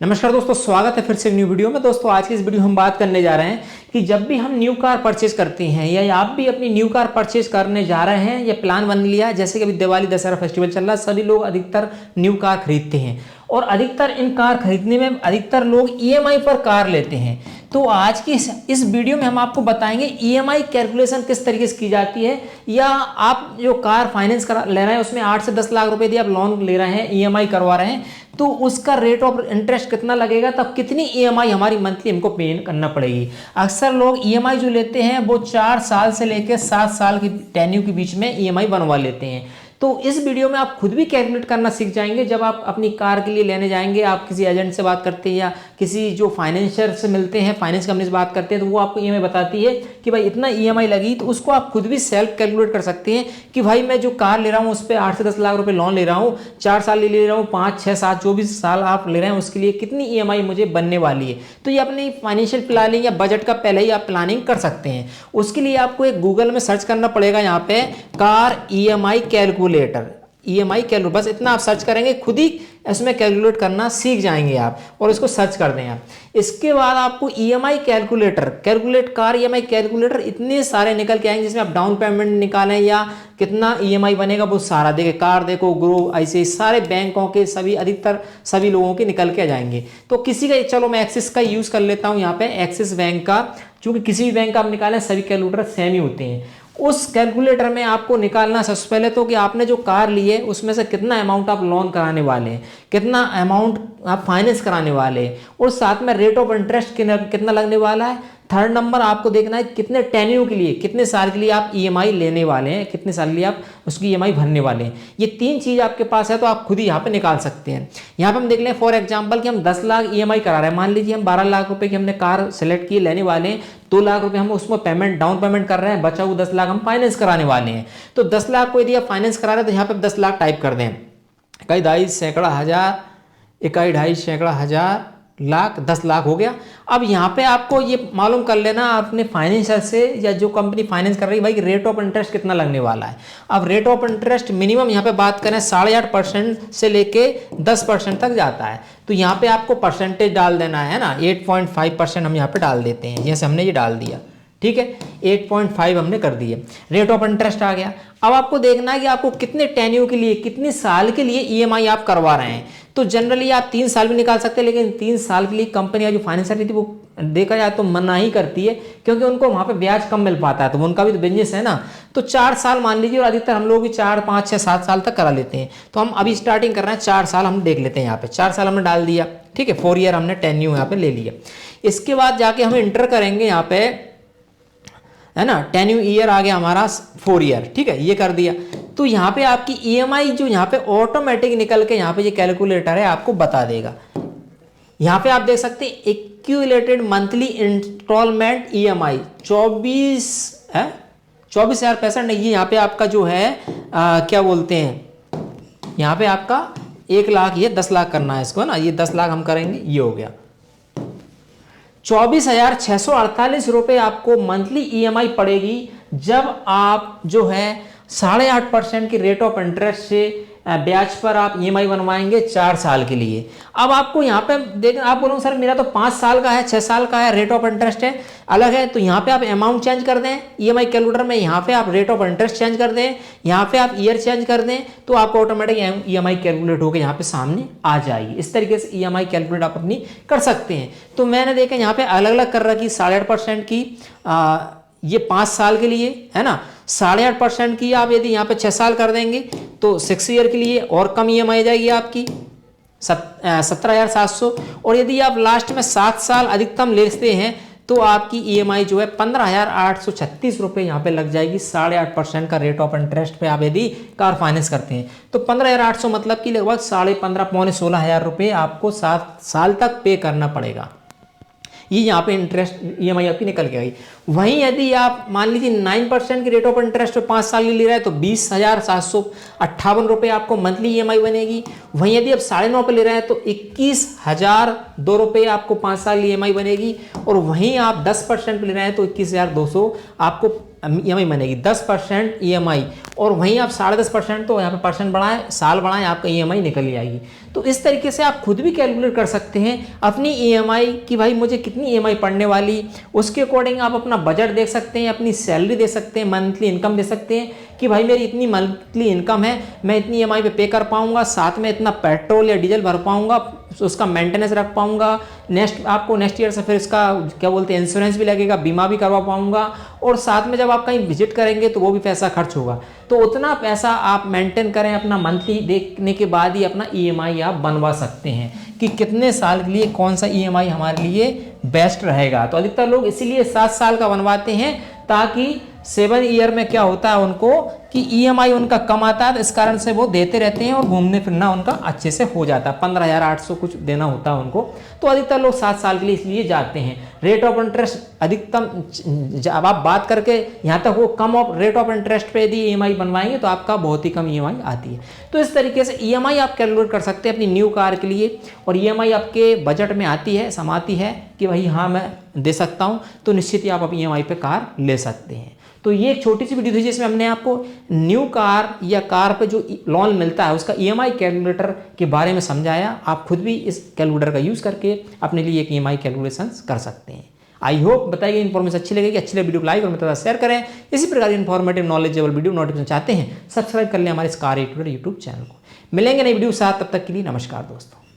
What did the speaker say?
नमस्कार दोस्तों, स्वागत है फिर से न्यू वीडियो में। दोस्तों आज की इस वीडियो में हम बात करने जा रहे हैं कि जब भी हम न्यू कार परचेज करते हैं या आप भी अपनी न्यू कार परचेज करने जा रहे हैं या प्लान बन लिया है, जैसे कि अभी दिवाली दशहरा फेस्टिवल चल रहा है, सभी लोग अधिकतर न्यू कार खरीदते हैं और अधिकतर इन कार खरीदने में अधिकतर लोग ईएमआई पर कार लेते हैं। तो आज की इस वीडियो में हम आपको बताएंगे ईएमआई कैलकुलेशन किस तरीके से की जाती है, या आप जो कार फाइनेंस करा ले रहे हैं उसमें 8 से 10 लाख रुपए यदि आप लोन ले रहे हैं, ईएमआई करवा रहे हैं, तो उसका रेट ऑफ इंटरेस्ट कितना लगेगा, तब कितनी ईएमआई हमारी मंथली हमको पे करना पड़ेगी। अक्सर लोग ईएमआई जो लेते हैं वो 4 साल से लेकर 7 साल की टेन्यू के बीच में ईएमआई बनवा लेते हैं। तो इस वीडियो में आप खुद भी कैलकुलेट करना सीख जाएंगे। जब आप अपनी कार के लिए लेने जाएंगे, आप किसी एजेंट से बात करते हैं या किसी जो फाइनेंशियर से मिलते हैं, फाइनेंस कंपनी से बात करते हैं, तो वो आपको ईएमआई बताती है कि भाई इतना ईएमआई लगी, तो उसको आप खुद भी सेल्फ कैलकुलेट कर सकते हैं कि भाई मैं जो कार ले रहा हूँ उस पर 8 से 10 लाख रुपए लोन ले रहा हूँ, 4 साल ले रहा हूँ, 5, 6, 7 जो भी साल आप ले रहे हैं उसके लिए कितनी ईएमआई मुझे बनने वाली है। तो ये अपनी फाइनेंशियल प्लानिंग या बजट का पहले ही आप प्लानिंग कर सकते हैं। उसके लिए आपको एक गूगल में सर्च करना पड़ेगा, यहाँ पे car EMI calculator, EMI calculator, बस इतना आप सर्च करेंगे, खुद ही इसमें कैलकुलेट करना सीख जाएंगे आप, और इसको सर्च कर दें आप। इसके बाद आपको EMI calculator, calculate car EMI calculator, इतने सारे निकल के आएंगे जिसमें आप डाउन पेमेंट निकालें या कितना ईएमआई बनेगा वो सारा देखे, कार देखो, ग्रो, ऐसे सारे बैंकों के सभी, अधिकतर सभी लोगों के निकल के आ जाएंगे। तो किसी का, चलो मैं एक्सिस का यूज कर लेता हूँ यहाँ पे, एक्सिस बैंक का, क्योंकि किसी भी बैंक का आप निकालें सभी कैलकुलेटर सेम ही होते हैं। उस कैलकुलेटर में आपको निकालना सबसे पहले तो कि आपने जो कार ली है उसमें से कितना अमाउंट आप लोन कराने वाले हैं, कितना अमाउंट आप फाइनेंस कराने वाले हैं, और साथ में रेट ऑफ इंटरेस्ट कितना लगने वाला है। थर्ड नंबर आपको देखना है कितने टेन्यू के लिए, कितने साल के लिए आप ईएमआई लेने वाले हैं, कितने साल के लिए आप उसकी ईएमआई भरने वाले हैं। ये 3 चीज़ आपके पास है तो आप खुद ही यहाँ पे निकाल सकते हैं। यहाँ पे हम देख लें फॉर एग्जांपल कि हम 10 लाख ईएमआई करा रहे हैं। मान लीजिए हम 12 लाख रुपए की हमने कार सेलेक्ट की, लेने वाले हैं, 2 लाख रुपए हम उसमें पेमेंट, डाउन पेमेंट कर रहे हैं, बचा हुआ 10 लाख हम फाइनेंस कराने वाले हैं। तो 10 लाख को यदि आप फाइनेंस करा रहे हैं तो यहाँ पे 10 लाख टाइप कर दें, इकाई, ढाई, सैकड़ा, हजार, इकाई, ढाई, सैकड़ा, हजार, लाख, 10 लाख हो गया। अब यहाँ पे आपको ये मालूम कर लेना आपने फाइनेंसर से, या जो कंपनी फाइनेंस कर रही है, भाई रेट ऑफ इंटरेस्ट कितना लगने वाला है। अब रेट ऑफ इंटरेस्ट मिनिमम यहाँ पे बात करें 8.5% से लेके 10% तक जाता है। तो यहाँ पे आपको परसेंटेज डाल देना है ना, 8.5% हम यहाँ पे डाल देते हैं, जैसे हमने ये डाल दिया, ठीक है, 8.5 हमने कर दिए, रेट ऑफ इंटरेस्ट आ गया। अब आपको देखना है कि आपको कितने टेन्यू के लिए, कितने साल के लिए ईएमआई आप करवा रहे हैं। तो जनरली आप 3 साल भी निकाल सकते हैं, लेकिन 3 साल के लिए कंपनी जो फाइनेंसर रहती है वो देखा जाए तो मना ही करती है, क्योंकि उनको वहाँ पे ब्याज कम मिल पाता है, तो उनका भी तो बिजनेस है ना। तो 4 साल मान लीजिए, और अधिकतर हम लोग भी 4, 5, 6, 7 साल तक करा लेते हैं। तो हम अभी स्टार्टिंग कर रहे हैं, 4 साल हम देख लेते हैं। यहाँ पे 4 साल हमने डाल दिया, ठीक है, 4 ईयर हमने टेन्यू यहाँ पे ले लिया। इसके बाद जाके हम इंटर करेंगे यहाँ पे, है ना, टेन्यू ईयर आ गया हमारा 4 ईयर, ठीक है, ये कर दिया। तो यहाँ पे आपकी ईएमआई जो यहाँ पे ऑटोमेटिक निकल के यहाँ पे ये कैलकुलेटर है आपको बता देगा। यहाँ पे आप देख सकते हैं एक्यूमुलेटेड मंथली इंस्टॉलमेंट ईएमआई 24,065 नहीं, ये यहाँ पे आपका जो है क्या बोलते हैं, यहाँ पे आपका 1 लाख, ये 10 लाख करना है इसको, है ना, ये 10 लाख हम करेंगे, ये हो गया 24,648 रुपए आपको मंथली ईएमआई पड़ेगी, जब आप जो है 8.5% की रेट ऑफ इंटरेस्ट से ब्याज पर आप ईएमआई बनवाएंगे 4 साल के लिए। अब आपको यहाँ पे देखना, आप बोलोगे सर मेरा तो 5 साल का है, 6 साल का है, रेट ऑफ इंटरेस्ट है अलग है, तो यहाँ पे आप अमाउंट चेंज कर दें ईएमआई कैलकुलेटर में, यहाँ पे आप रेट ऑफ इंटरेस्ट चेंज कर दें, यहाँ पे आप ईयर चेंज कर दें, तो आपको ऑटोमेटिक ईएमआई कैलकुलेट होकर यहाँ पे सामने आ जाएगी। इस तरीके से ईएमआई कैलकुलेट आप अपनी कर सकते हैं। तो मैंने देखा यहाँ पे अलग अलग कर रखी, 8.5% की ये 5 साल के लिए, है ना, 8.5% की आप यदि यहाँ पे 6 साल कर देंगे तो 6 ईयर के लिए और कम ईएमआई जाएगी आपकी 17,700, और यदि आप लास्ट में 7 साल अधिकतम लेते हैं तो आपकी ईएमआई जो है 15,836 रुपये यहाँ पे लग जाएगी। 8.5% का रेट ऑफ इंटरेस्ट पे आप यदि कार फाइनेंस करते हैं तो 15,800 मतलब कि लगभग 15,500 पौने 16,000 रुपये आपको 7 साल तक पे करना पड़ेगा। ये यहाँ पे इंटरेस्ट ईएमआई आपकी निकल के आई। वहीं यदि आप मान लीजिए 9% की रेट ऑफ इंटरेस्ट पे 5 साल ले रहे हैं तो 20,758 रुपये आपको मंथली ईएमआई बनेगी। वहीं यदि आप 9.5 पे ले रहे हैं तो 21,002 रुपये आपको 5 साल ईएमआई बनेगी। और वहीं आप 10% पे ले रहे हैं तो 21,200 आपको EMI बनेगी 10% EMI, और वहीं आप 10.5% तो यहाँ पे परसेंट बढ़ाएं, साल बढ़ाएं, आपका EMI निकल ही आएगी। तो इस तरीके से आप खुद भी कैलकुलेट कर सकते हैं अपनी EMI कि भाई मुझे कितनी EMI पड़ने वाली, उसके अकॉर्डिंग आप अपना बजट देख सकते हैं, अपनी सैलरी दे सकते हैं, मंथली इनकम दे सकते हैं कि भाई मेरी इतनी मंथली इनकम है, मैं इतनी EMI पे कर पाऊंगा, साथ में इतना पेट्रोल या डीजल भर पाऊंगा, उसका मेंटेनेंस रख पाऊंगा, नेक्स्ट ईयर से फिर इसका क्या बोलते हैं इंश्योरेंस भी लगेगा, बीमा भी करवा पाऊंगा, और साथ में जब आप कहीं विजिट करेंगे तो वो भी पैसा खर्च होगा। तो उतना पैसा आप मेंटेन करें अपना मंथली देखने के बाद ही अपना EMI आप बनवा सकते हैं कि कितने साल के लिए कौन सा EMI हमारे लिए बेस्ट रहेगा। तो अधिकतर लोग इसीलिए 7 साल का बनवाते हैं ताकि 7 ईयर में क्या होता है उनको कि EMI उनका कम आता है, तो इस कारण से वो देते रहते हैं और घूमने फिरना उनका अच्छे से हो जाता है। 15,800 कुछ देना होता है उनको, तो अधिकतर लोग 7 साल के लिए इसलिए जाते हैं। रेट ऑफ इंटरेस्ट अधिकतम, अब आप बात करके यहाँ तक वो कम रेट ऑफ इंटरेस्ट पे यदि EMI बनवाएंगे तो आपका बहुत ही कम EMI आती है। तो इस तरीके से EMI आप कैलकुलेट कर सकते हैं अपनी न्यू कार के लिए, और EMI आपके बजट में आती है, समाती है कि भाई हाँ मैं दे सकता हूँ, तो निश्चित ही आप अपनी EMI पे कार ले सकते हैं। तो ये एक छोटी सी वीडियो थी जिसमें हमने आपको न्यू कार या कार पे जो लोन मिलता है उसका EMI कैलकुलेटर के बारे में समझाया। आप खुद भी इस कैलकुलेटर का यूज़ करके अपने लिए एक EMI कैलकुलेशन कर सकते हैं। आई होप बताई गई इन्फॉर्मेशन अच्छी लगेगी, अच्छी लगे वीडियो को लाइक और मेरे साथ शेयर करें। इसी प्रकार की इन्फॉर्मेटिव नॉलेजेबल वीडियो नोटिफिकेशन चाहते हैं सब्सक्राइब कर लें हमारे स्कार यूट्यूब चैनल को। मिलेंगे नई वीडियो साथ, तब तक के लिए नमस्कार दोस्तों।